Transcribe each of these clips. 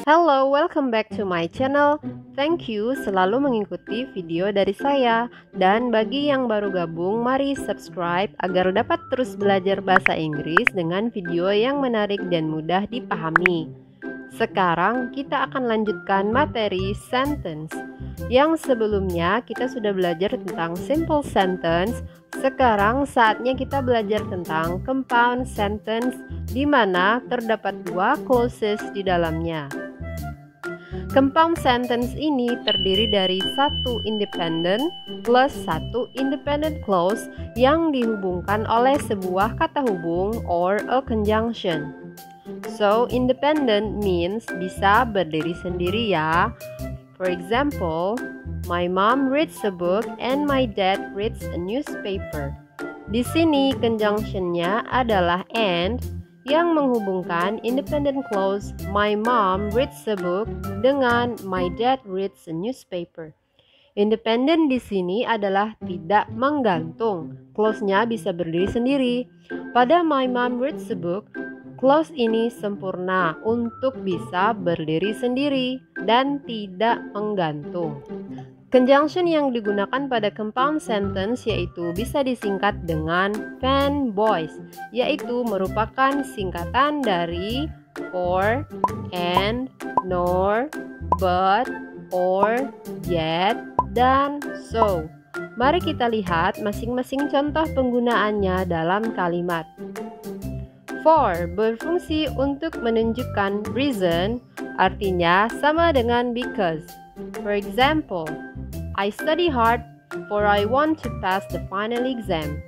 Hello, welcome back to my channel. Thank you selalu mengikuti video dari saya. Dan bagi yang baru gabung, mari subscribe agar dapat terus belajar bahasa Inggris dengan video yang menarik dan mudah dipahami. Sekarang kita akan lanjutkan materi sentence. Yang sebelumnya kita sudah belajar tentang simple sentence. Sekarang saatnya kita belajar tentang compound sentence, di mana terdapat dua clauses di dalamnya. Compound sentence ini terdiri dari satu independent plus satu independent clause yang dihubungkan oleh sebuah kata hubung or a conjunction. So, independent means bisa berdiri sendiri ya. For example, my mom reads a book and my dad reads a newspaper. Di sini conjunctionnya adalah and yang menghubungkan independent clause my mom reads a book dengan my dad reads a newspaper. Independent di sini adalah tidak menggantung. Clause-nya bisa berdiri sendiri. Pada my mom reads a book, clause ini sempurna untuk bisa berdiri sendiri dan tidak menggantung. Conjunction yang digunakan pada compound sentence yaitu bisa disingkat dengan fanboys, yaitu merupakan singkatan dari for, and, nor, but, or, yet, dan so. Mari kita lihat masing-masing contoh penggunaannya dalam kalimat. For berfungsi untuk menunjukkan reason, artinya sama dengan because. For example, I study hard for I want to pass the final exam.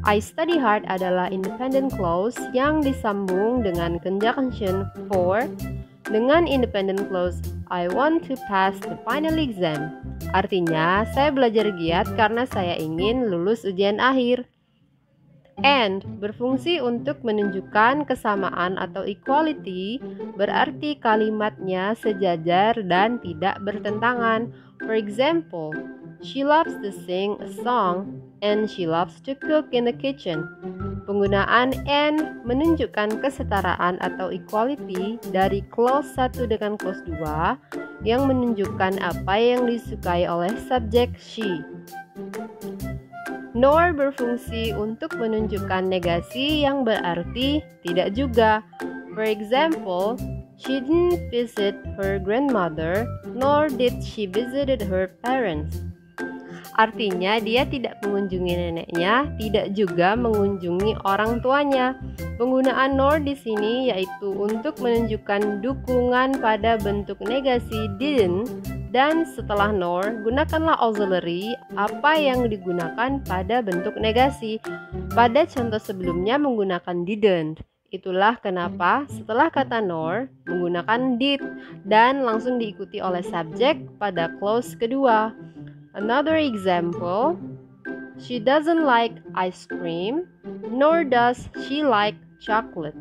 I study hard adalah independent clause yang disambung dengan conjunction for dengan independent clause I want to pass the final exam. Artinya, saya belajar giat karena saya ingin lulus ujian akhir. And berfungsi untuk menunjukkan kesamaan atau equality, berarti kalimatnya sejajar dan tidak bertentangan. For example, she loves to sing a song and she loves to cook in the kitchen. Penggunaan and menunjukkan kesetaraan atau equality dari clause 1 dengan clause 2 yang menunjukkan apa yang disukai oleh subjek she. Nor berfungsi untuk menunjukkan negasi yang berarti tidak juga. For example, she didn't visit her grandmother, nor did she visited her parents. Artinya dia tidak mengunjungi neneknya, tidak juga mengunjungi orang tuanya. Penggunaan nor di sini yaitu untuk menunjukkan dukungan pada bentuk negasi didn't, dan setelah nor gunakanlah auxiliary apa yang digunakan pada bentuk negasi. Pada contoh sebelumnya menggunakan didn't. Itulah kenapa setelah kata nor menggunakan did dan langsung diikuti oleh subjek pada clause kedua. Another example, she doesn't like ice cream, nor does she like chocolate.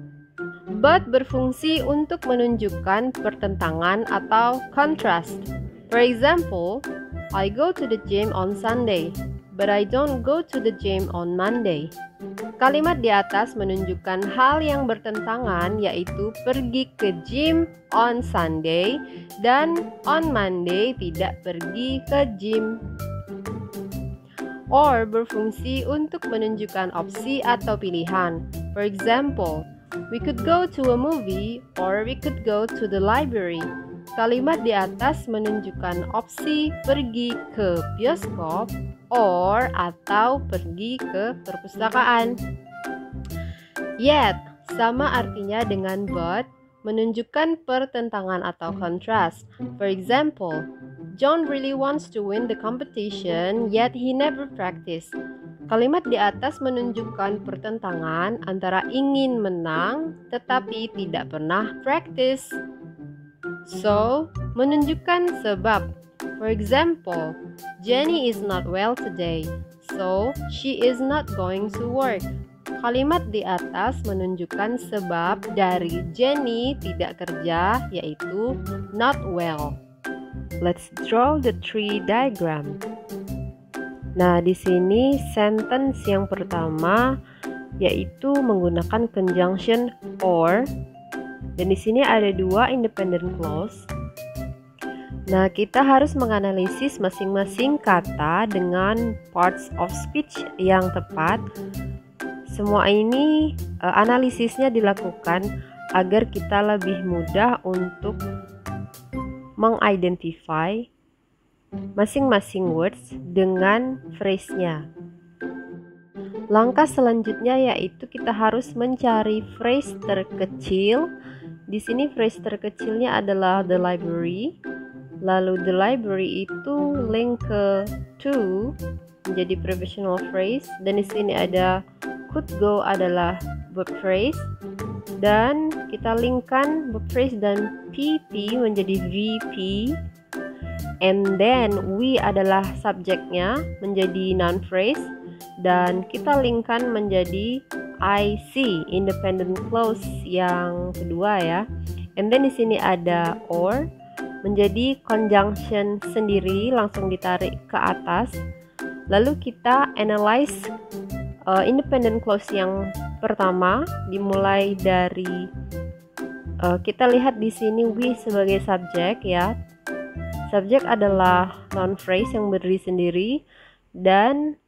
But berfungsi untuk menunjukkan pertentangan atau contrast. For example, I go to the gym on Sunday, but I don't go to the gym on Monday. Kalimat di atas menunjukkan hal yang bertentangan, yaitu pergi ke gym on Sunday dan on Monday tidak pergi ke gym. Or berfungsi untuk menunjukkan opsi atau pilihan. For example, we could go to a movie or we could go to the library. Kalimat di atas menunjukkan opsi pergi ke bioskop or atau pergi ke perpustakaan. Yet sama artinya dengan but, menunjukkan pertentangan atau contrast. For example, John really wants to win the competition, yet he never practice. Kalimat di atas menunjukkan pertentangan antara ingin menang tetapi tidak pernah practice. So, menunjukkan sebab. For example, Jenny is not well today, so she is not going to work. Kalimat di atas menunjukkan sebab dari Jenny tidak kerja, yaitu not well. Let's draw the tree diagram. Nah, di sini sentence yang pertama yaitu menggunakan conjunction or Dan di sini ada 2 independent clause. Nah, kita harus menganalisis masing-masing kata dengan parts of speech yang tepat. Semua ini analisisnya dilakukan agar kita lebih mudah untuk mengidentify masing-masing words dengan phrase-nya. Langkah selanjutnya yaitu kita harus mencari phrase terkecil. Di sini phrase terkecilnya adalah the library. Lalu the library itu link ke to menjadi prepositional phrase, dan di sini ada could go adalah verb phrase, dan kita linkkan verb phrase dan PP menjadi VP, and then we adalah subjeknya menjadi noun phrase, dan kita linkkan menjadi IC independent clause yang kedua ya. And then di sini ada or menjadi conjunction sendiri, langsung ditarik ke atas. Lalu kita analyze independent clause yang pertama, dimulai dari kita lihat di sini we sebagai subjek ya. Subjek adalah noun phrase yang berdiri sendiri, dan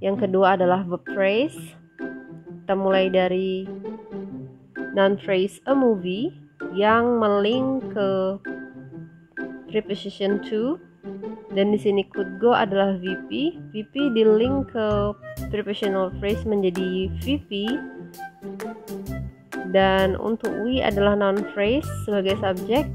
yang kedua adalah verb phrase. Kita mulai dari noun phrase a movie yang melink ke preposition to, dan di sini could go adalah VP. VP di link ke prepositional phrase menjadi VP, dan untuk we adalah noun phrase sebagai subjek.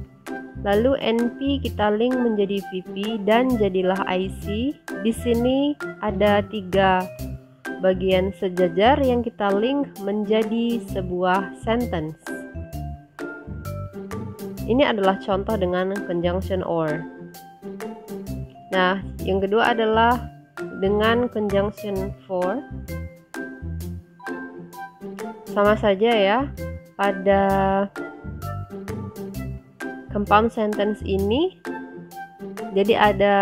Lalu NP kita link menjadi VP dan jadilah IC. Di sini ada 3 bagian sejajar yang kita link menjadi sebuah sentence. Ini adalah contoh dengan conjunction or. Nah, yang kedua adalah dengan conjunction for. Sama saja ya, pada compound sentence ini jadi ada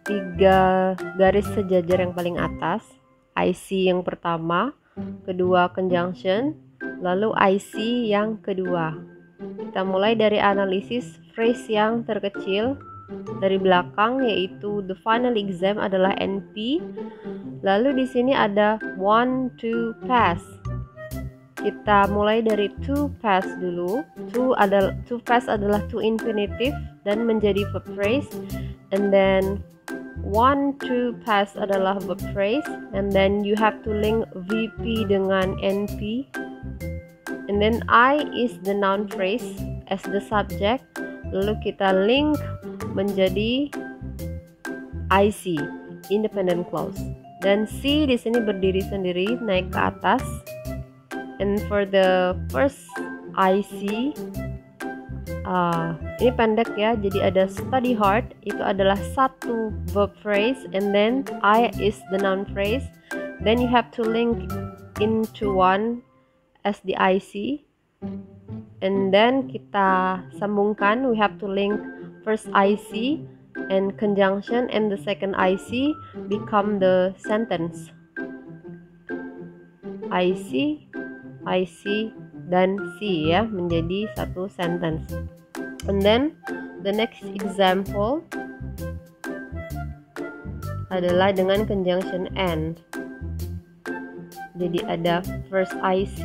3 garis sejajar yang paling atas, IC yang pertama, kedua conjunction, lalu IC yang kedua. Kita mulai dari analisis phrase yang terkecil dari belakang, yaitu the final exam adalah NP. Lalu di sini ada want to pass. Kita mulai dari to pass dulu. To pass adalah to infinitive dan menjadi verb phrase, and then want to pass adalah verb phrase, and then you have to link VP dengan NP. And then I is the noun phrase as the subject. Lalu kita link menjadi IC, independent clause. Dan C di sini berdiri sendiri naik ke atas. And for the first IC, ini pendek ya, jadi ada study hard, itu adalah satu verb phrase, and then I is the noun phrase. Then you have to link into one as the IC, and then kita sambungkan, we have to link first IC and conjunction, and the second IC become the sentence. IC, IC, dan C ya, menjadi satu sentence. And then the next example adalah dengan conjunction and. Jadi ada first IC,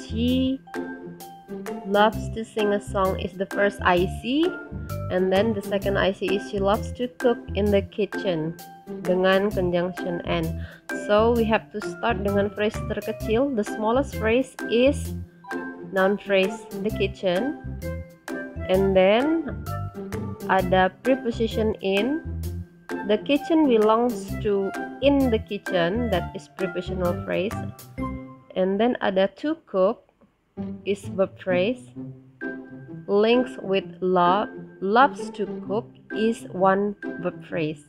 she loves to sing a song is the first IC, and then the second IC is she loves to cook in the kitchen dengan conjunction and. So we have to start dengan phrase terkecil. The smallest phrase is noun phrase the kitchen, and then ada preposition in. The kitchen belongs to in the kitchen, that is prepositional phrase. And then ada to cook is verb phrase. Links with love, loves to cook is one verb phrase.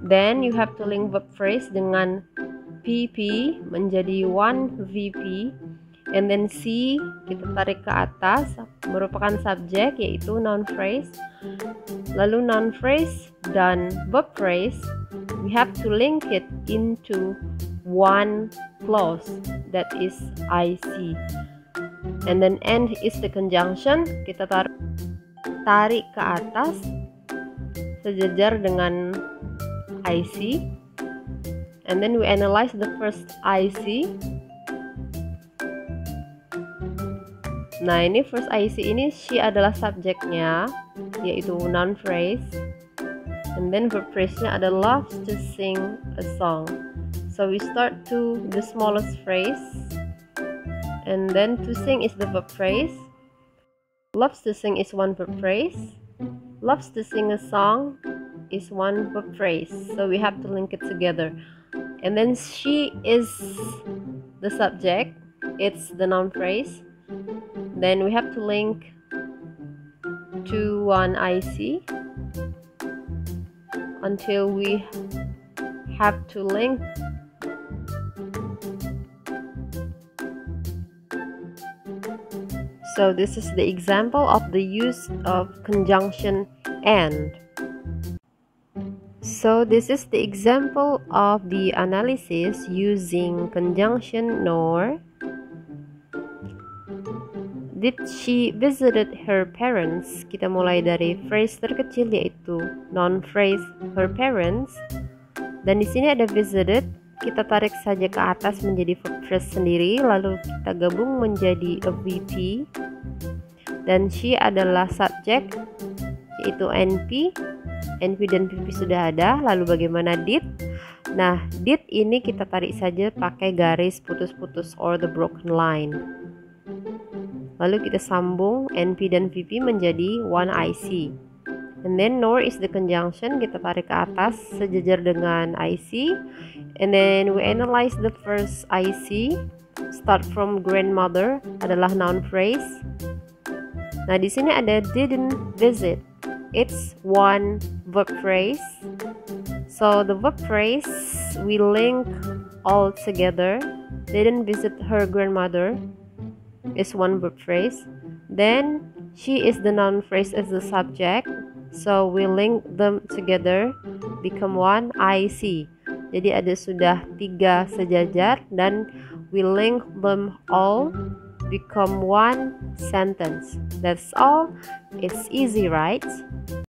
Then you have to link verb phrase dengan PP menjadi one VP. And then C kita tarik ke atas, merupakan subjek yaitu noun phrase. Lalu noun phrase dan verb phrase, we have to link it into one clause, that is I see. And then and is the conjunction, kita tarik ke atas sejajar dengan I see. And then we analyze the first I see. Nah, ini first I see ini she adalah subjeknya, yaitu noun phrase. And then verb phrase-nya ada loves to sing a song. So we start to the smallest phrase. And then to sing is the verb phrase. Loves to sing is one verb phrase. Loves to sing a song is one verb phrase. So we have to link it together. And then she is the subject. It's the noun phrase. Then we have to link to one I see until we have to link so this is the example of the use of conjunction and. So this is the example of the analysis using conjunction nor. Did she visited her parents? Kita mulai dari phrase terkecil yaitu noun phrase her parents. Dan di sini ada visited, kita tarik saja ke atas menjadi verb phrase sendiri, lalu kita gabung menjadi a VP. Dan she adalah subject yaitu NP. NP dan VP sudah ada, lalu bagaimana did? Nah, did ini kita tarik saja pakai garis putus-putus or the broken line. Lalu kita sambung NP dan VP menjadi one I see. And then nor is the conjunction, kita tarik ke atas sejajar dengan I see. And then we analyze the first I see. Start from grandmother adalah noun phrase. Nah, di sini ada didn't visit. It's one verb phrase. So the verb phrase we link all together. Didn't visit her grandmother is one verb phrase. Then she is the noun phrase as the subject, so we link them together become one I see. Jadi ada sudah 3 sejajar dan we link them all become one sentence. That's all. It's easy, right?